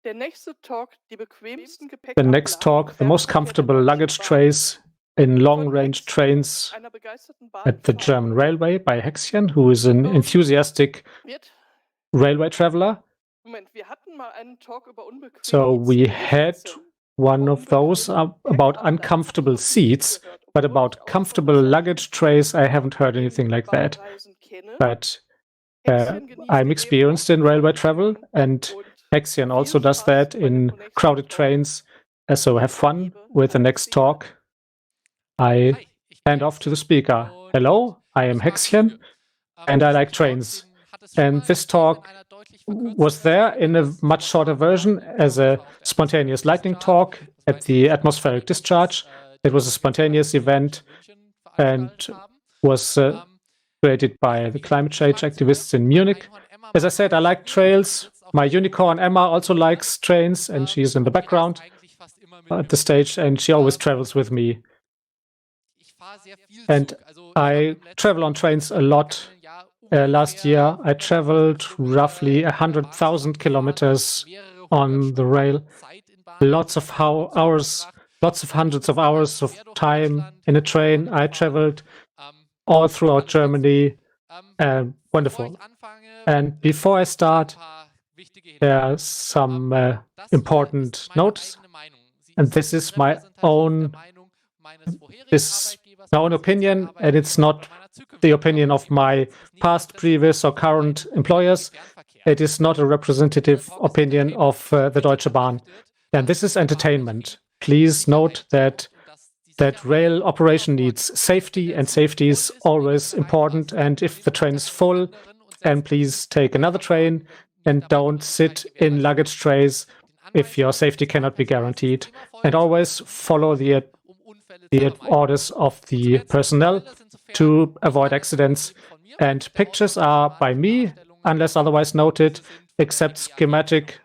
The next talk, the most comfortable luggage trays in long-range trains at the German railway by Hexchen, who is an enthusiastic railway traveler. So we had one of those about uncomfortable seats, but about comfortable luggage trays, I haven't heard anything like that. But I'm experienced in railway travel, and Hexchen also does that in crowded trains. So have fun with the next talk. I hand off to the speaker. Hello, I am Hexchen, and I like trains. And this talk was there in a much shorter version as a spontaneous lightning talk at the atmospheric discharge. It was a spontaneous event and was created by the climate change activists in Munich. As I said, I like trails. My unicorn Emma also likes trains, and she's in the background at the stage, and she always travels with me. And I travel on trains a lot. Last year, I traveled roughly 100,000 kilometers on the rail. Lots of hours, lots of hundreds of hours of time in a train. I traveled all throughout Germany. Wonderful. And before I start, there are some important notes. And this is my own opinion, and it's not the opinion of my past, previous, or current employers. It is not a representative opinion of the Deutsche Bahn. And this is entertainment. Please note that rail operation needs safety, and safety is always important. And if the train is full, then please take another train and don't sit in luggage trays if your safety cannot be guaranteed. And always follow the orders of the personnel to avoid accidents. And pictures are by me, unless otherwise noted, except schematic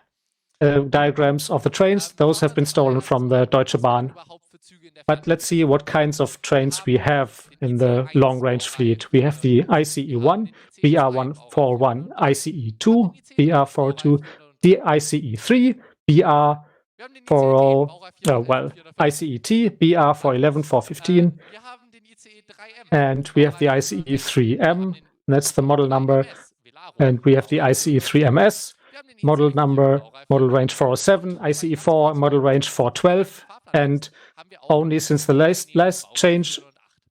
diagrams of the trains. Those have been stolen from the Deutsche Bahn. But let's see what kinds of trains we have in the long-range fleet. We have the ICE1, BR141, ICE2, BR42, the ICE3, BR40, ICET, BR411, 415, and we have the ICE3M, that's the model number, and we have the ICE3MS, model range 407, ICE4, model range 412, and only since the last change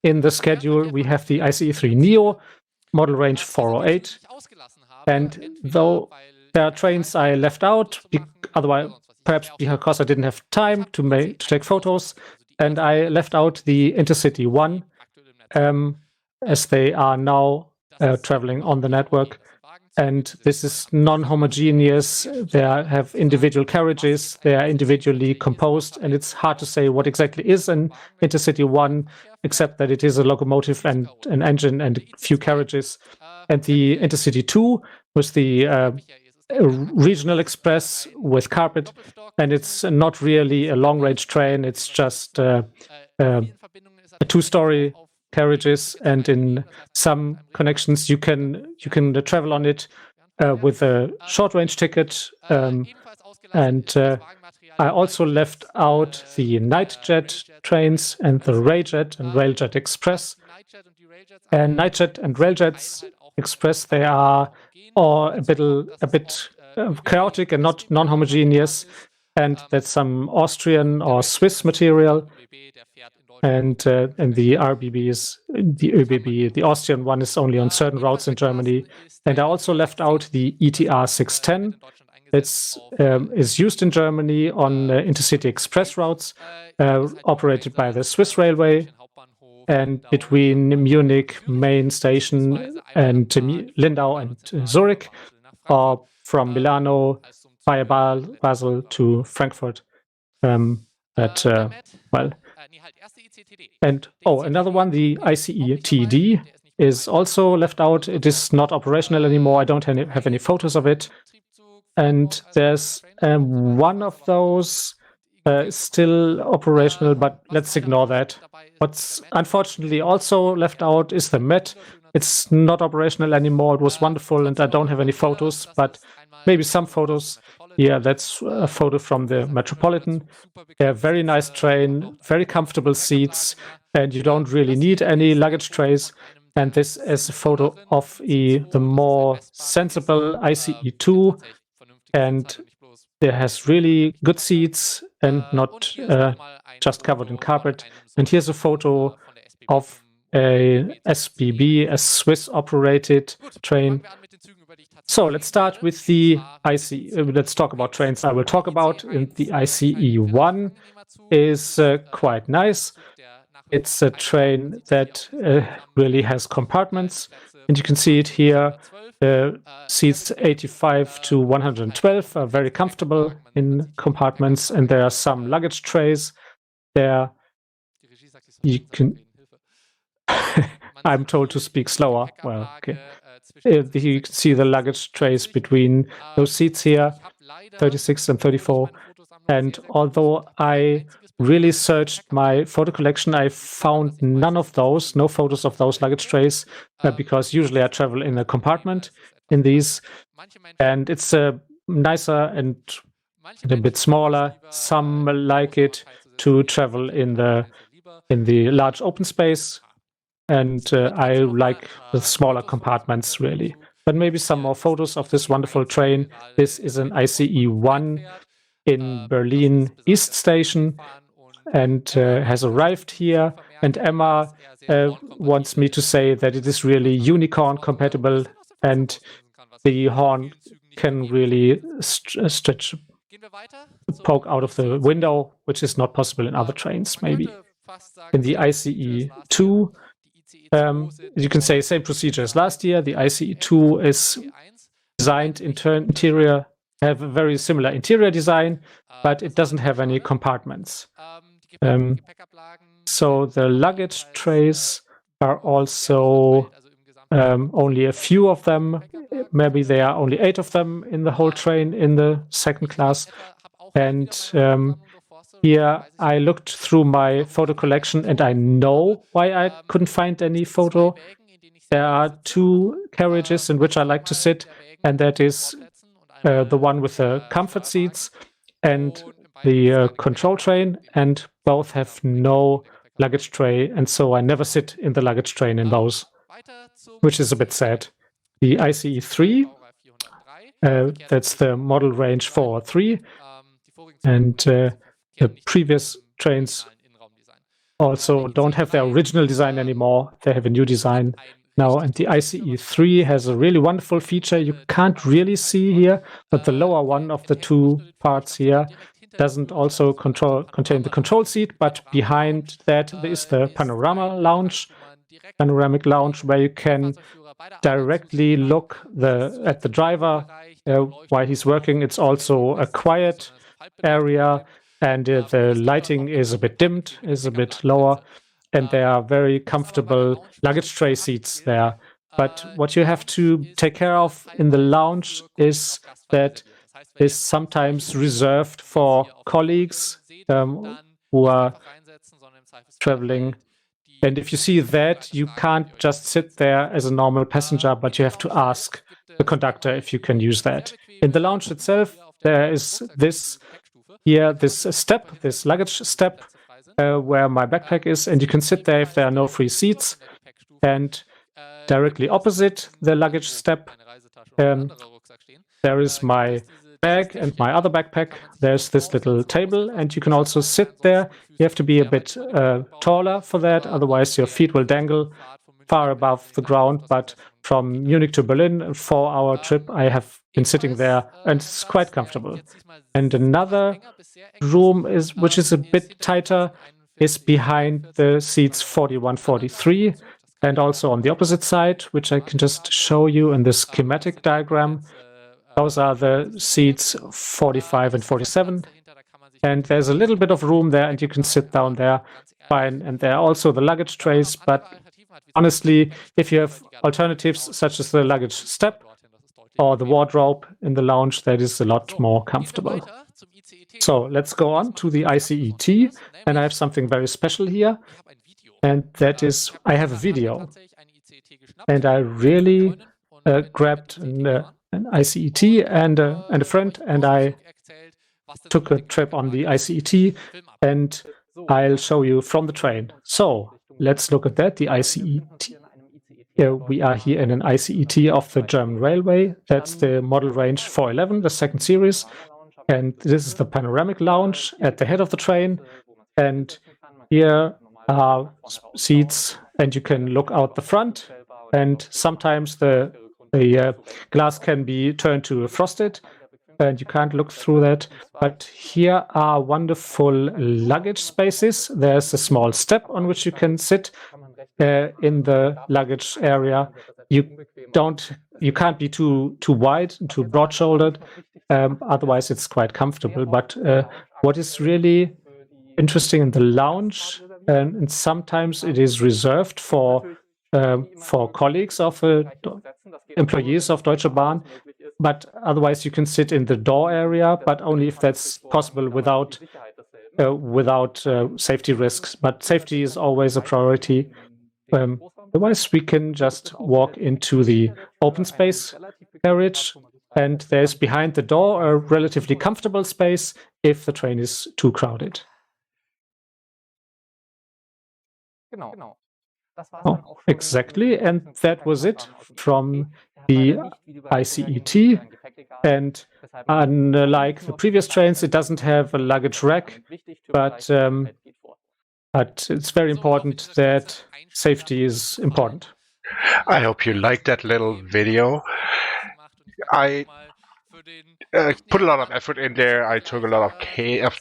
in the schedule, we have the ICE3 Neo, model range 408, and though there are trains I left out, otherwise, perhaps because I didn't have time to take photos, and I left out the Intercity 1, as they are now traveling on the network. And this is non-homogeneous. They have individual carriages. They are individually composed, and it's hard to say what exactly is an Intercity 1, except that it is a locomotive and an engine and a few carriages. And the Intercity 2 was the regional express with carpet, and it's not really a long-range train. It's just a two-story carriages, and in some connections you can travel on it with a short-range ticket. And I also left out the Nightjet trains and the Railjet and Railjet Express. And Nightjet and Railjet Express, they are all a bit chaotic and not non-homogeneous, and that's some Austrian or Swiss material. And the RBB is the ÖBB. The Austrian one is only on certain routes in Germany. And I also left out the ETR 610. It is used in Germany on intercity express routes, operated by the Swiss Railway, and between Munich main station and Lindau and Zurich, or from Milano via Basel to Frankfurt. And another one, the ICE-TD, is also left out. It is not operational anymore. I don't have any photos of it. And there's one of those still operational, but let's ignore that. What's unfortunately also left out is the Met. It's not operational anymore. It was wonderful, and I don't have any photos, but maybe some photos. Here, that's a photo from the Metropolitan. A very nice train, very comfortable seats, and you don't really need any luggage trays. And this is a photo of the more sensible ICE2, and it has really good seats and not just covered in carpet. And here's a photo of a SBB, a Swiss-operated train. So let's start with the ICE. Let's talk about trains I will talk about. And the ICE1 is quite nice. It's a train that really has compartments, and you can see it here. Seats 85 to 112 are very comfortable in compartments, and there are some luggage trays there. You can. I'm told to speak slower. Well, okay. You can see the luggage trays between those seats here, 36 and 34. And although I really searched my photo collection, I found none of those, no photos of those luggage trays, because usually I travel in a compartment in these. And it's nicer and a bit smaller. Some like it to travel in the large open space. And I like the smaller compartments, really. But maybe some more photos of this wonderful train. This is an ICE1 in Berlin East Station and has arrived here. And Emma wants me to say that it is really unicorn compatible, and the horn can really poke out of the window, which is not possible in other trains, maybe. In the ICE2, you can say same procedure as last year. The ICE2 is designed interior, have a very similar interior design, but it doesn't have any compartments. So the luggage trays are also only a few of them. Maybe there are only 8 of them in the whole train in the second class. And here I looked through my photo collection, and I know why I couldn't find any photo. There are 2 carriages in which I like to sit, and that is the one with the comfort seats and the control train, and both have no luggage tray, and so I never sit in the luggage train in those, which is a bit sad. The ICE3, that's the model range 403, and the previous trains also don't have their original design anymore. They have a new design now, and the ICE3 has a really wonderful feature you can't really see here, but the lower one of the 2 parts here doesn't also contain the control seat, but behind that there is the panoramic lounge, where you can directly look at the driver while he's working. It's also a quiet area, and the lighting is a bit dimmed, is a bit lower, and there are very comfortable luggage tray seats there. But what you have to take care of in the lounge is that it's sometimes reserved for colleagues who are traveling. And if you see that, you can't just sit there as a normal passenger, but you have to ask the conductor if you can use that. In the lounge itself, there is this step, this luggage step, where my backpack is, and you can sit there if there are no free seats. And directly opposite the luggage step, there is my bag and my other backpack. There's this little table, and you can also sit there. You have to be a bit taller for that, otherwise your feet will dangle far above the ground. But from Munich to Berlin, a 4-hour trip, I have been sitting there, and it's quite comfortable. And another room which is a bit tighter is behind the seats 41, 43, and also on the opposite side, which I can just show you in this schematic diagram. Those are the seats 45 and 47. And there's a little bit of room there, and you can sit down there fine. And there are also the luggage trays. But honestly, if you have alternatives such as the luggage step or the wardrobe in the lounge, that is a lot more comfortable. So let's go on to the ICET. And I have something very special here. And that is, I have a video. And I really grabbed an ICET and a friend, and I took a trip on the ICET, and I'll show you from the train. So let's look at that, the ICET. We are here in an ICET of the German Railway. That's the model range 411, the second series. And this is the panoramic lounge at the head of the train. And here are seats, and you can look out the front. And sometimes the glass can be turned to frosted, and you can't look through that. But here are wonderful luggage spaces. There's a small step on which you can sit in the luggage area. You can't be too wide, too broad-shouldered. Otherwise, it's quite comfortable. But what is really interesting in the lounge, and sometimes it is reserved for colleagues of employees of Deutsche Bahn, but otherwise you can sit in the door area, but only if that's possible without safety risks. But safety is always a priority. Otherwise, we can just walk into the open space carriage, and there's behind the door a relatively comfortable space if the train is too crowded. Oh, exactly, and that was it from the ICET. And unlike the previous trains, it doesn't have a luggage rack, but it's very important that safety is important. I hope you liked that little video. I put a lot of effort in there. I took a lot of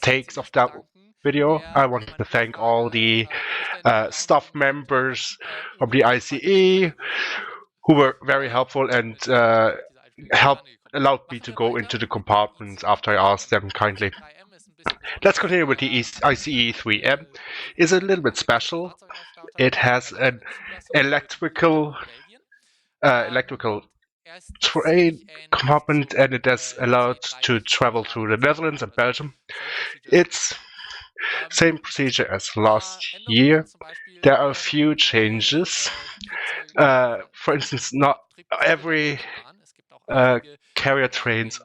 takes of that video. I want to thank all the staff members of the ICE who were very helpful and allowed me to go into the compartments after I asked them kindly. Let's continue with the ICE 3M. It's a little bit special. It has an electrical train compartment, and it is allowed to travel through the Netherlands and Belgium. It's same procedure as last year. There are a few changes. For instance, not every carrier trains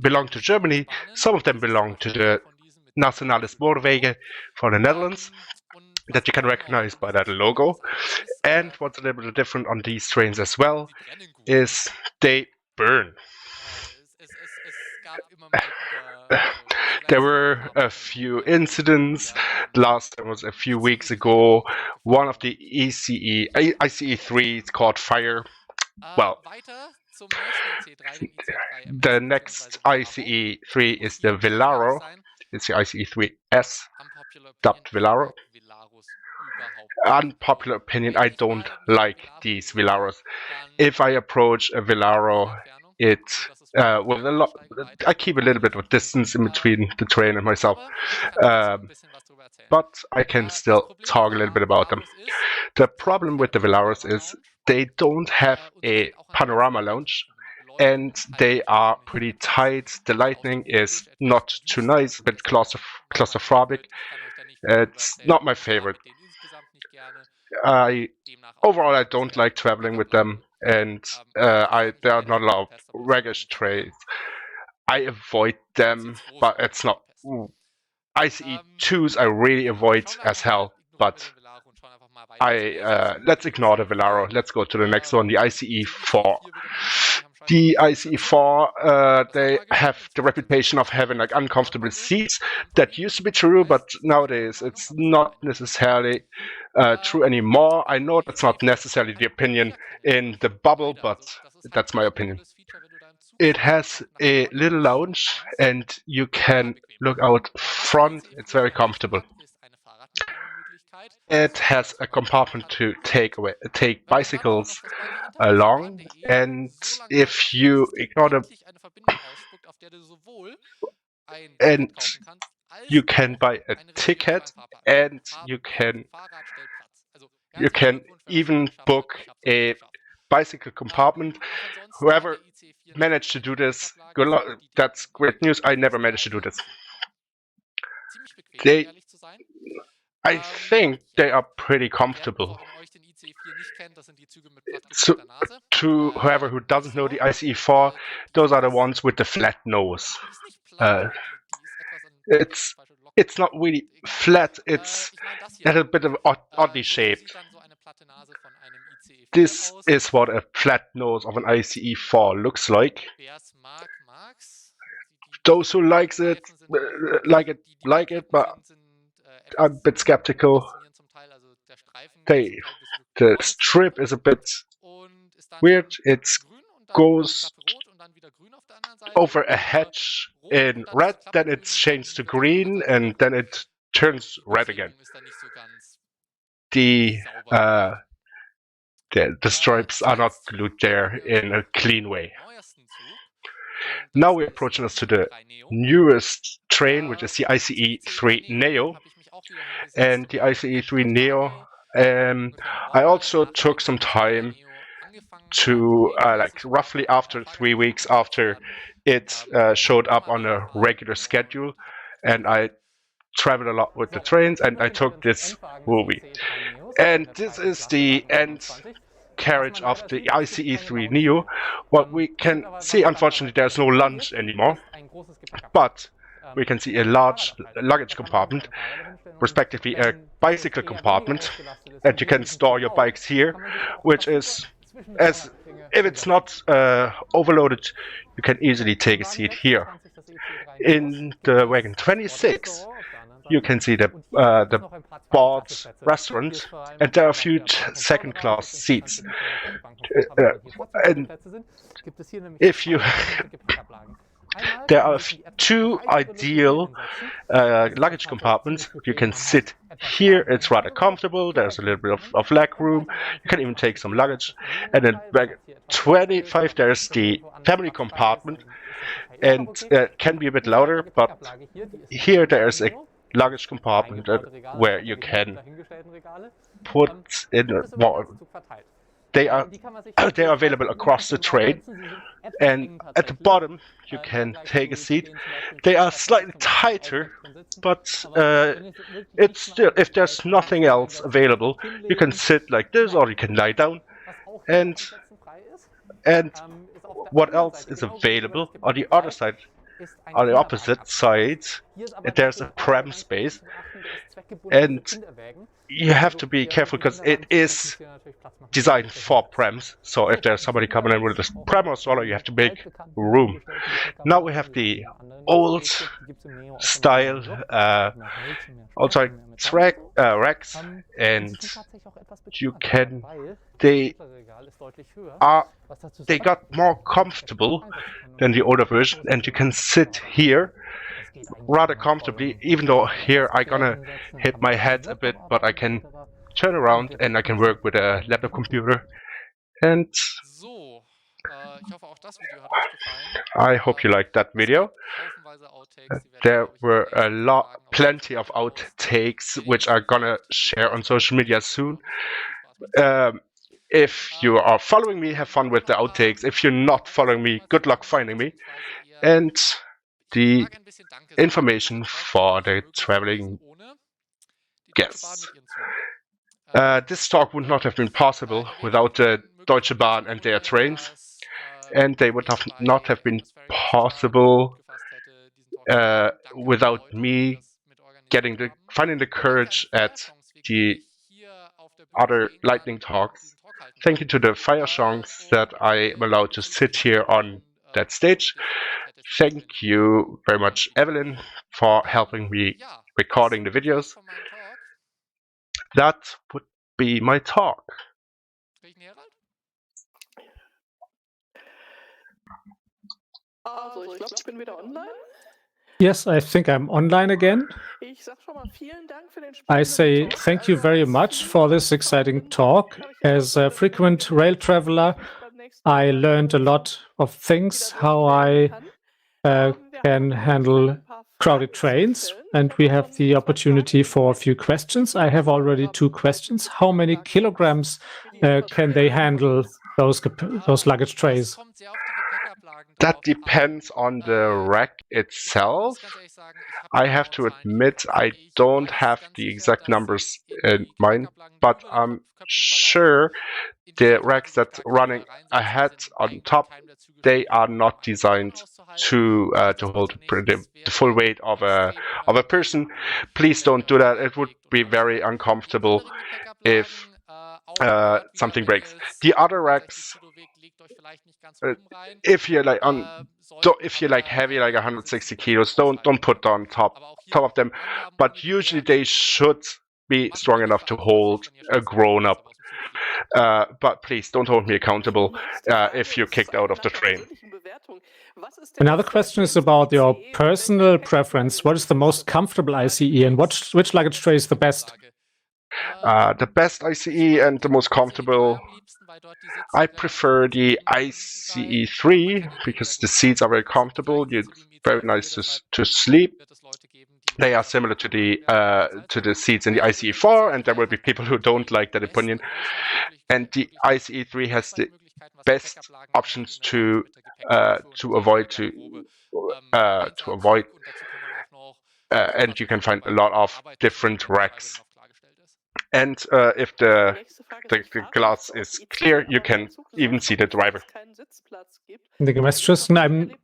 belong to Germany. Some of them belong to the Nationale Spoorwegen for the Netherlands, that you can recognize by that logo. And what's a little bit different on these trains as well is they burn. There were a few incidents. The last time was a few weeks ago. One of the ICE 3 is caught fire. Well, the next ICE 3 is the Velaro. It's the ICE 3S, dubbed Velaro. Unpopular opinion, I don't like these Velaros. If I approach a Velaro, I keep a little bit of distance in between the train and myself, but I can still talk a little bit about them. The problem with the Velaros is they don't have a panorama lounge, and they are pretty tight. The lighting is not too nice, a bit claustrophobic. It's not my favorite. Overall, I don't like traveling with them, and there are not a lot of regular trains. I avoid them, but it's not. ICE 2s I really avoid as hell, but let's ignore the Velaro. Let's go to the next one, the ICE 4. The ICE 4, they have the reputation of having like uncomfortable seats. That used to be true, but nowadays it's not necessarily true anymore. I know that's not necessarily the opinion in the bubble, but that's my opinion. It has a little lounge, and you can look out front. It's very comfortable. It has a compartment to take bicycles along, and if you ignore them, and you can buy a ticket, and you can even book a bicycle compartment. Whoever managed to do this, good luck. That's great news. I never managed to do this. I think they are pretty comfortable. So, to whoever who doesn't know the ICE4, those are the ones with the flat nose. It's not really flat, it's a bit of oddly shaped. This is what a flat nose of an ICE4 looks like. Those who like it, but I'm a bit skeptical. The strip is a bit weird. It goes over a hedge in red, then it changes to green, and then it turns red again. The stripes are not glued there in a clean way. Now we're approaching us to the newest train, which is the ICE3 Neo. And the ICE3 Neo, I also took some time to, like roughly after 3 weeks after it showed up on a regular schedule, and I traveled a lot with the trains, and I took this movie. And this is the end carriage of the ICE3 Neo. What we can see, unfortunately, there's no lunch anymore, but we can see a large luggage compartment, respectively a bicycle compartment, and you can store your bikes here, which is, as if it's not overloaded, you can easily take a seat here. In the wagon 26, you can see the board restaurant, and there are a few second-class seats. And if you there are two ideal luggage compartments. You can sit here, it's rather comfortable, there's a little bit of leg room, you can even take some luggage. And then back 25 there's the family compartment, and it can be a bit louder, but here there's a luggage compartment where you can put in more. They are available across the train, and at the bottom you can take a seat. They are slightly tighter, but it's still, if there's nothing else available, you can sit like this or you can lie down. And what else is available on the other side? On the opposite side, there's a pram space, and you have to be careful because it is designed for prams. So if there's somebody coming in with a pram or stroller, you have to make room. Now we have the old style racks, and they got more comfortable than the older version, and you can sit here rather comfortably, even though here I'm gonna hit my head a bit, but I can turn around and I can work with a laptop computer. And I hope you liked that video. There were plenty of outtakes which I'm gonna share on social media soon. If you are following me, have fun with the outtakes. If you're not following me, good luck finding me. And the information for the traveling guests. This talk would not have been possible without the Deutsche Bahn and their trains, and they would not have been possible without me finding the courage at the other lightning talks. Thank you to the Fireshonks that I am allowed to sit here on that stage. Thank you very much, Evelyn, for helping me recording the videos. That would be my talk. Yes, I think I'm online again. I say thank you very much for this exciting talk. As a frequent rail traveler, I learned a lot of things, how I can handle crowded trains, and we have the opportunity for a few questions. I have already 2 questions. How many kilograms can they handle, those luggage trays? That depends on the rack itself. I have to admit I don't have the exact numbers in mind, but I'm sure the racks that running ahead on top, they are not designed to hold the full weight of a person. Please don't do that. It would be very uncomfortable if something breaks. The other racks, if you're like heavy, like 160 kilos, don't put on top of them. But usually they should be strong enough to hold a grown up. But please don't hold me accountable if you're kicked out of the train. Another question is about your personal preference. What is the most comfortable ICE and which luggage tray is the best? The best ICE and the most comfortable, I prefer the ICE 3 because the seats are very comfortable. It's very nice to sleep. They are similar to the seats in the ICE 4, and there will be people who don't like that opinion. And the ICE 3 has the best options to avoid and you can find a lot of different racks. And if the glass is clear, you can even see the driver. The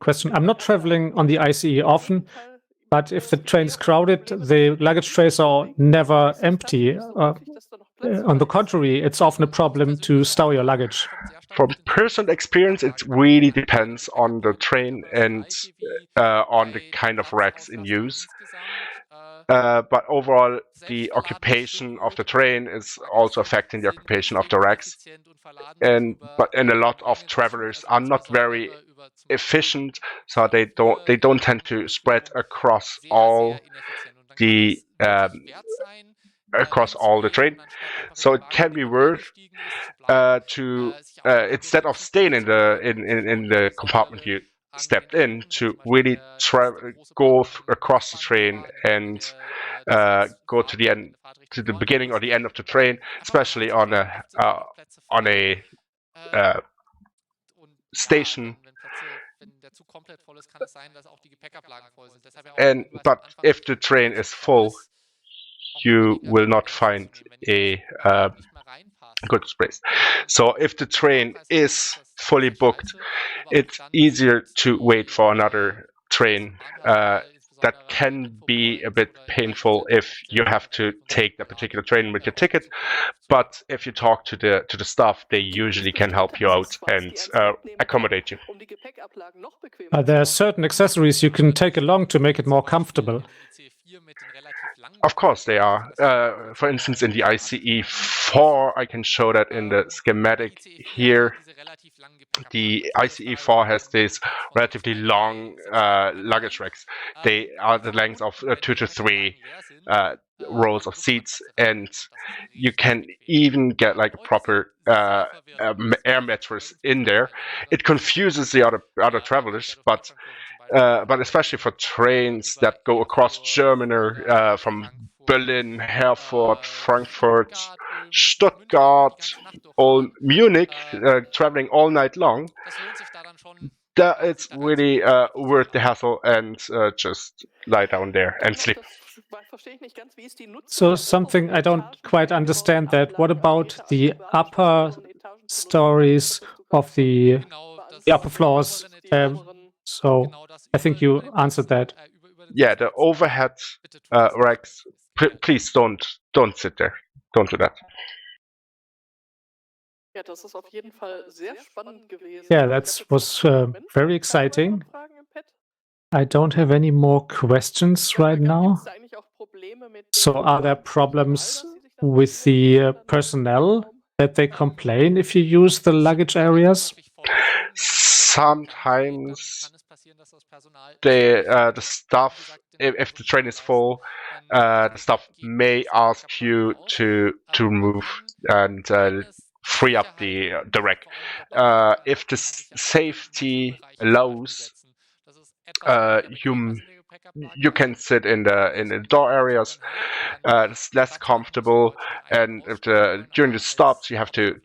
question, I'm not traveling on the ICE often, but if the train is crowded, the luggage trays are never empty. On the contrary, it's often a problem to stow your luggage. From personal experience, it really depends on the train and on the kind of racks in use. But overall, the occupation of the train is also affecting the occupation of the racks. And a lot of travelers are not very efficient, so they don't tend to spread across all the train. So it can be worth to instead of staying in the compartment you stepped in, to really go across the train and go to the end, to the beginning or the end of the train, especially on a station. But if the train is full, you will not find a good space. So if the train is fully booked, it's easier to wait for another train. That can be a bit painful if you have to take the particular train with your ticket. But if you talk to the staff, they usually can help you out and accommodate you. There are certain accessories you can take along to make it more comfortable. Of course they are. For instance, in the ICE 4, I can show that in the schematic here. The ICE 4 has these relatively long luggage racks. They are the length of 2 to 3 rows of seats, and you can even get like a proper air mattress in there. It confuses the other travelers, but especially for trains that go across Germany, from Berlin, Herford, Frankfurt, Stuttgart, Munich, traveling all night long, it's really worth the hassle and just lie down there and sleep. So something I don't quite understand that. What about the upper stories of the upper floors? So I think you answered that. Yeah, the overhead racks. Please don't sit there. Don't do that. Yeah, that was very exciting. I don't have any more questions right now. So are there problems with the personnel that they complain if you use the luggage areas? Sometimes the staff, if the train is full, the staff may ask you to move and free up the rack. If the safety allows, you can sit in the door areas. It's less comfortable, and if during the stops you have to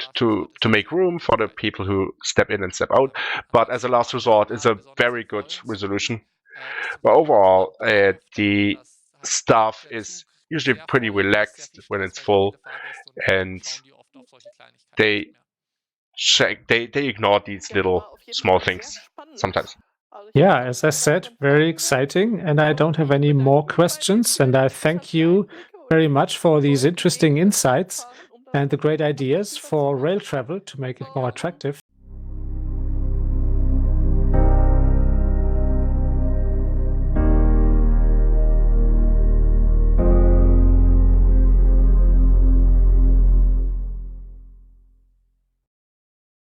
make room for the people who step in and step out. But as a last resort, it's a very good resolution. But overall, the staff is usually pretty relaxed when it's full, and they ignore these little small things sometimes. Yeah, as I said, very exciting, and I don't have any more questions, and I thank you very much for these interesting insights and the great ideas for rail travel to make it more attractive.